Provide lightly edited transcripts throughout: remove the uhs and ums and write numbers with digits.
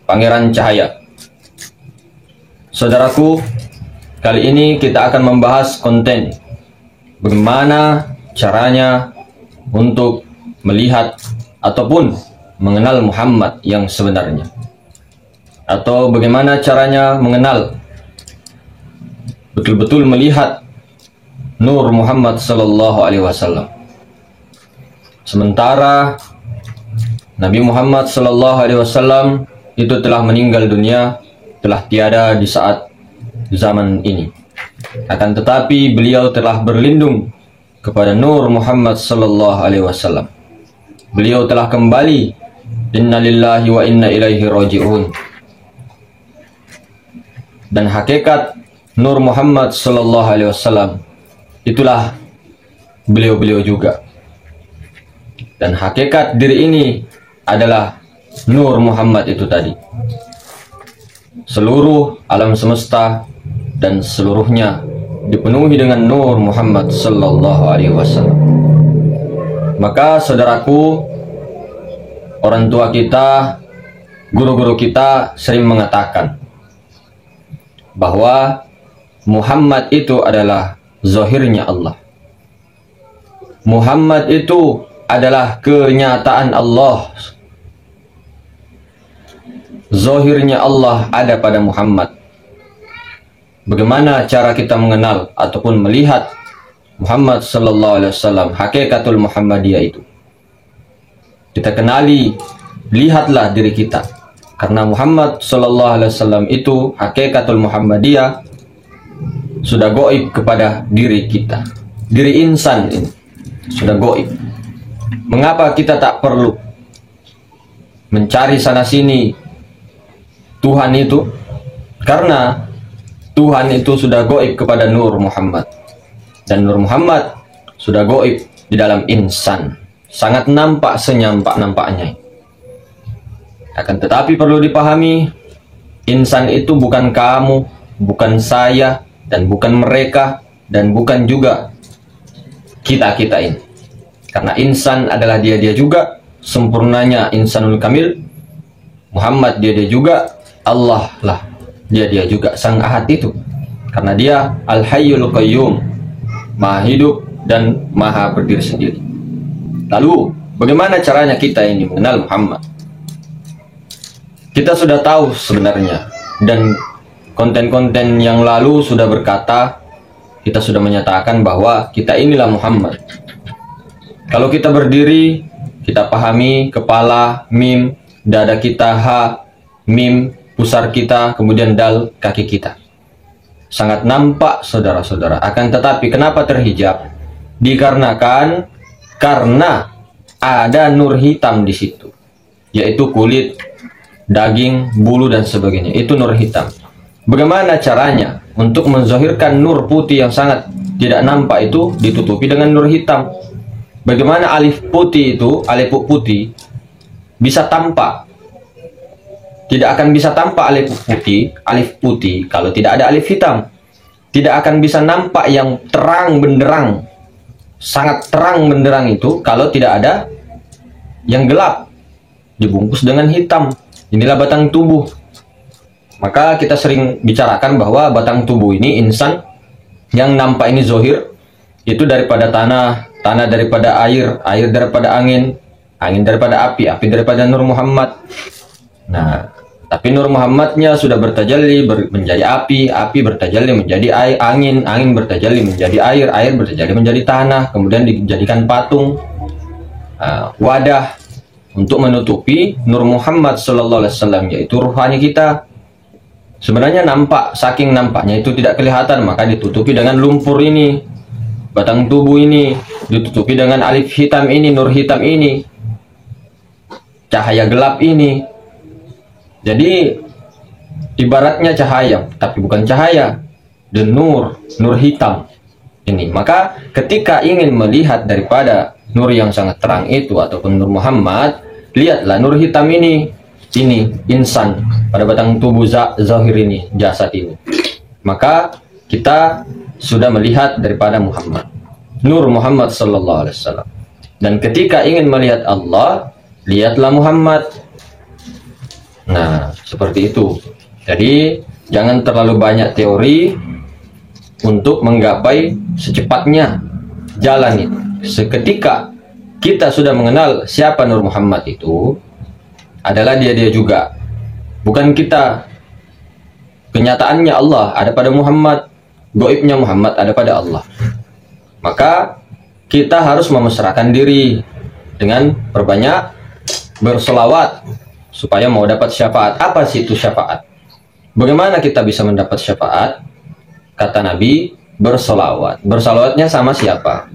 Pangeran Cahaya. Saudaraku, kali ini kita akan membahas konten bagaimana caranya untuk melihat ataupun mengenal Muhammad yang sebenarnya, atau bagaimana caranya mengenal, betul-betul melihat Nur Muhammad Sallallahu Alaihi Wasallam. Sementara Nabi Muhammad Sallallahu Alaihi Wasallam itu telah meninggal dunia, telah tiada di saat zaman ini. Akan tetapi beliau telah berlindung kepada Nur Muhammad Sallallahu Alaihi Wasallam. Beliau telah kembali. Inna lillahi wa inna ilaihi raji'un. Dan hakikat Nur Muhammad Sallallahu Alaihi Wasallam itulah beliau-beliau juga. Dan hakikat diri ini adalah Nur Muhammad itu tadi. Seluruh alam semesta dan seluruhnya dipenuhi dengan Nur Muhammad Sallallahu Alaihi Wasallam. Maka saudaraku, orang tua kita, guru-guru kita sering mengatakan bahwa Muhammad itu adalah zahirnya Allah. Muhammad itu adalah kenyataan Allah. Zahirnya Allah ada pada Muhammad. Bagaimana cara kita mengenal ataupun melihat Muhammad Sallallahu Alaihi Wasallam, hakikatul Muhammadiyah itu? Kita kenali, lihatlah diri kita. Karena Muhammad Sallallahu Alaihi Wasallam itu hakikatul Muhammadiyah sudah gaib kepada diri kita. Diri insan ini sudah gaib. Mengapa kita tak perlu mencari sana sini Tuhan itu? Karena Tuhan itu sudah gaib kepada Nur Muhammad, dan Nur Muhammad sudah gaib di dalam insan, sangat nampak senyampak-nampaknya. Akan tetapi perlu dipahami, insan itu bukan kamu, bukan saya, dan bukan mereka, dan bukan juga kita-kita ini. Karena insan adalah dia-dia juga, sempurnanya insanul kamil. Muhammad dia-dia juga, Allah lah dia-dia juga, sang ahad itu. Karena dia al-hayyul qayyum, maha hidup dan maha berdiri sendiri. Lalu bagaimana caranya kita ini mengenal Muhammad? Kita sudah tahu sebenarnya, dan konten-konten yang lalu sudah berkata, kita sudah menyatakan bahwa kita inilah Muhammad. Kalau kita berdiri, kita pahami kepala, mim, dada kita, ha, mim, pusar kita, kemudian dal, kaki kita. Sangat nampak saudara-saudara. Akan tetapi kenapa terhijab? Dikarenakan karena ada nur hitam di situ, yaitu kulit, daging, bulu dan sebagainya. Itu nur hitam. Bagaimana caranya untuk menzahirkan nur putih yang sangat tidak nampak itu ditutupi dengan nur hitam? Bagaimana alif putih itu, alif putih bisa tampak? Tidak akan bisa tampak alif putih kalau tidak ada alif hitam. Tidak akan bisa nampak yang terang benderang, sangat terang benderang itu kalau tidak ada yang gelap, dibungkus dengan hitam. Inilah batang tubuh. Maka kita sering bicarakan bahwa batang tubuh ini insan yang nampak ini zohir, itu daripada tanah, tanah daripada air, air daripada angin, angin daripada api, api daripada Nur Muhammad. Nah, tapi Nur Muhammadnya sudah bertajalli menjadi api, api bertajalli menjadi air, angin, angin bertajalli menjadi air, air bertajalli menjadi tanah, kemudian dijadikan patung, wadah untuk menutupi Nur Muhammad Sallallahu Alaihi Wasallam, yaitu ruhani kita. Sebenarnya nampak, saking nampaknya itu tidak kelihatan, maka ditutupi dengan lumpur ini, batang tubuh ini, ditutupi dengan alif hitam ini, nur hitam ini, cahaya gelap ini. Jadi ibaratnya cahaya, tapi bukan cahaya, dan nur hitam ini. Maka ketika ingin melihat daripada nur yang sangat terang itu ataupun Nur Muhammad, lihatlah nur hitam ini insan pada batang tubuh zahir ini, jasad ini. Maka kita sudah melihat daripada Muhammad, Nur Muhammad Sallallahu Alaihi Wasallam. Dan ketika ingin melihat Allah, lihatlah Muhammad. Nah, seperti itu. Jadi, jangan terlalu banyak teori untuk menggapai secepatnya jalan itu. Seketika kita sudah mengenal siapa Nur Muhammad itu, adalah dia juga. Bukan kita. Kenyataannya Allah ada pada Muhammad, gaibnya Muhammad ada pada Allah. Maka kita harus memasrahkan diri dengan berbanyak berselawat supaya mau dapat syafaat. Apa sih itu syafaat? Bagaimana kita bisa mendapat syafaat? Kata Nabi, berselawat. Berselawatnya sama siapa?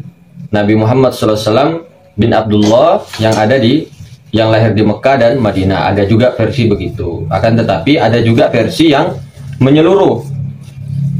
Nabi Muhammad SAW bin Abdullah yang lahir di Mekah dan Madinah. Ada juga versi begitu. Akan tetapi ada juga versi yang menyeluruh.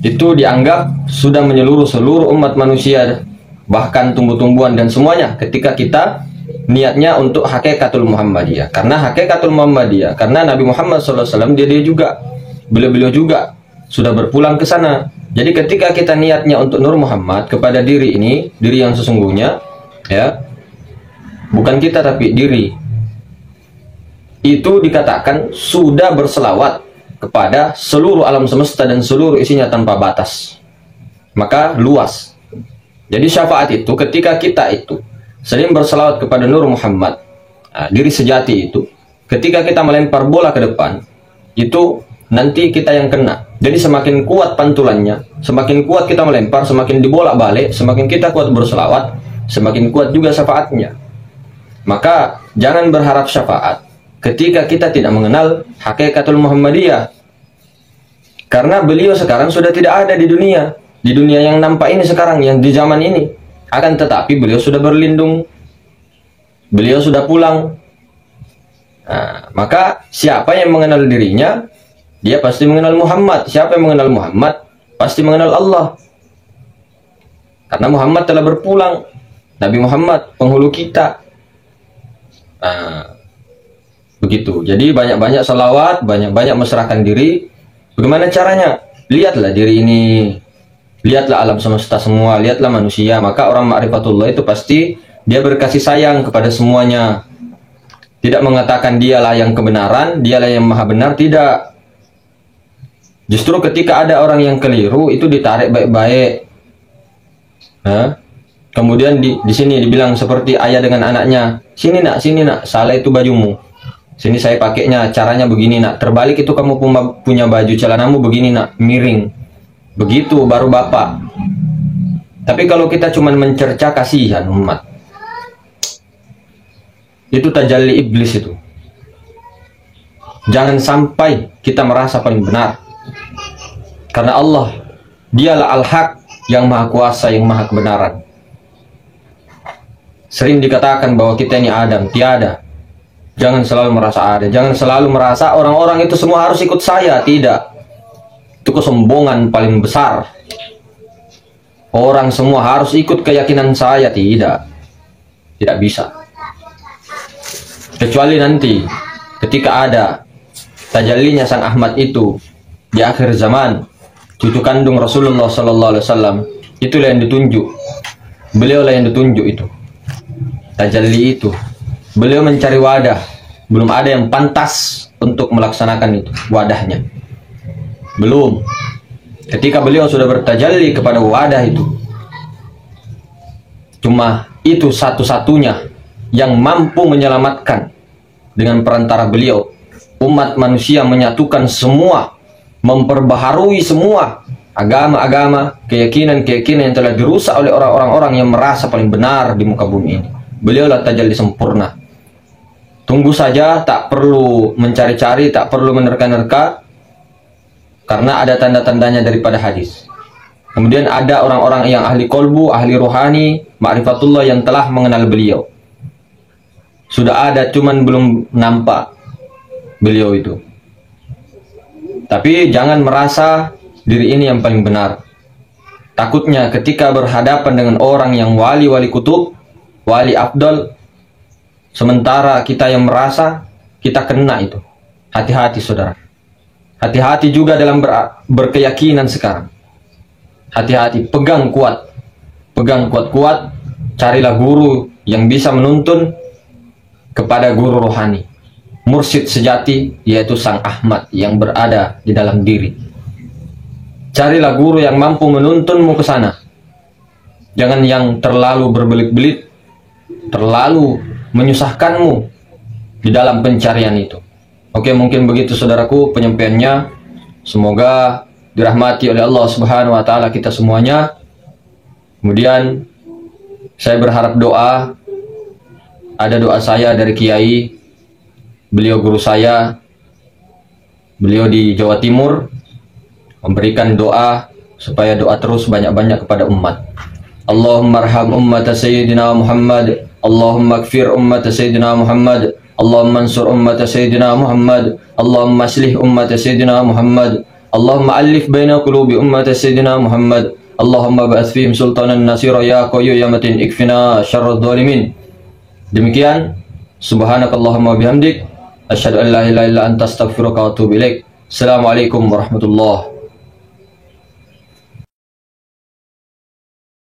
Itu dianggap sudah menyeluruh seluruh umat manusia, bahkan tumbuh-tumbuhan dan semuanya, ketika kita niatnya untuk hakikatul Muhammadiyah. Karena hakikatul Muhammadiyah, karena Nabi Muhammad SAW dia juga, beliau juga sudah berpulang ke sana. Jadi ketika kita niatnya untuk Nur Muhammad kepada diri ini, diri yang sesungguhnya, ya, bukan kita tapi diri, itu dikatakan sudah berselawat kepada seluruh alam semesta dan seluruh isinya tanpa batas. Maka luas. Jadi syafaat itu ketika kita itu sering berselawat kepada Nur Muhammad, diri sejati itu, ketika kita melempar bola ke depan, itu nanti kita yang kena. Jadi semakin kuat pantulannya, semakin kuat kita melempar, semakin dibolak-balik, semakin kita kuat berselawat, semakin kuat juga syafaatnya. Maka jangan berharap syafaat ketika kita tidak mengenal hakikatul Muhammadiyah. Karena beliau sekarang sudah tidak ada di dunia yang nampak ini sekarang, yang di zaman ini. Akan tetapi beliau sudah berlindung, beliau sudah pulang. Nah, maka siapa yang mengenal dirinya, dia pasti mengenal Muhammad. Siapa yang mengenal Muhammad, pasti mengenal Allah. Karena Muhammad telah berpulang. Nabi Muhammad, penghulu kita. Nah, begitu. Jadi banyak-banyak salawat, banyak-banyak mesrakan diri. Bagaimana caranya? Lihatlah diri ini, lihatlah alam semesta semua, lihatlah manusia. Maka orang ma'rifatullah itu pasti dia berkasih sayang kepada semuanya. Tidak mengatakan dialah yang kebenaran, dialah yang maha benar, tidak. Justru ketika ada orang yang keliru, itu ditarik baik-baik. Nah, kemudian di sini dibilang seperti ayah dengan anaknya, sini nak, salah itu bajumu. Sini saya pakainya, caranya begini nak. Terbalik itu kamu punya baju celanamu begini nak, miring. Begitu baru bapak. Tapi kalau kita cuma mencerca kasihan umat, itu tajalli iblis itu. Jangan sampai kita merasa paling benar. Karena Allah, dialah al-haq, yang maha kuasa, yang maha kebenaran. Sering dikatakan bahwa kita ini Adam, tiada. Jangan selalu merasa ada, jangan selalu merasa orang-orang itu semua harus ikut saya, tidak. Itu kesombongan paling besar. Orang semua harus ikut keyakinan saya, tidak. Tidak bisa. Kecuali nanti ketika ada tajallinya Sang Ahmad itu di akhir zaman, cucu kandung Rasulullah SAW, itulah yang ditunjuk. Beliau lah yang ditunjuk itu. Tajalli itu. Beliau mencari wadah, belum ada yang pantas untuk melaksanakan itu, wadahnya. Belum. Ketika beliau sudah bertajalli kepada wadah itu, cuma itu satu-satunya yang mampu menyelamatkan. Dengan perantara beliau, umat manusia menyatukan semua, memperbaharui semua agama-agama, keyakinan-keyakinan yang telah dirusak oleh orang-orang yang merasa paling benar di muka bumi ini. Beliaulah tajalli sempurna. Tunggu saja, tak perlu mencari-cari, tak perlu menerka-nerka, karena ada tanda-tandanya daripada hadis. Kemudian ada orang-orang yang ahli kolbu, ahli rohani, ma'rifatullah yang telah mengenal beliau. Sudah ada, cuman belum nampak beliau itu. Tapi jangan merasa diri ini yang paling benar. Takutnya ketika berhadapan dengan orang yang wali-wali kutub, wali afdal, sementara kita yang merasa kita kena itu. Hati-hati saudara. Hati-hati juga dalam berkeyakinan sekarang. Hati-hati, pegang kuat. Pegang kuat-kuat. Carilah guru yang bisa menuntun kepada guru rohani. mursyid sejati, yaitu Sang Ahmad yang berada di dalam diri. Carilah guru yang mampu menuntunmu ke sana. Jangan yang terlalu berbelit-belit, terlalu menyusahkanmu di dalam pencarian itu. Oke, mungkin begitu saudaraku penyampaiannya. Semoga dirahmati oleh Allah Subhanahu wa taala kita semuanya. Kemudian saya berharap doa. Ada doa saya dari Kiai, beliau guru saya, beliau di Jawa Timur, memberikan doa supaya doa terus banyak-banyak kepada umat. Allahumma arham ummata Sayyidina Muhammad, Allahumma kfir ummata Sayyidina Muhammad, Allahumma ansur ummata Sayyidina Muhammad, Allahumma aslih ummata Sayyidina Muhammad, Allahumma alif baina qulubi ummata Sayyidina Muhammad, Allahumma ba'ath fihim sultanan nasira ya qawiyyu ya matin ikfina syarradh dhalimin. Demikian, subhanakallahumma bihamdik, asyhadu an la ilaha illa anta astaghfiruka wa atubu ilaik. Assalamualaikum warahmatullahi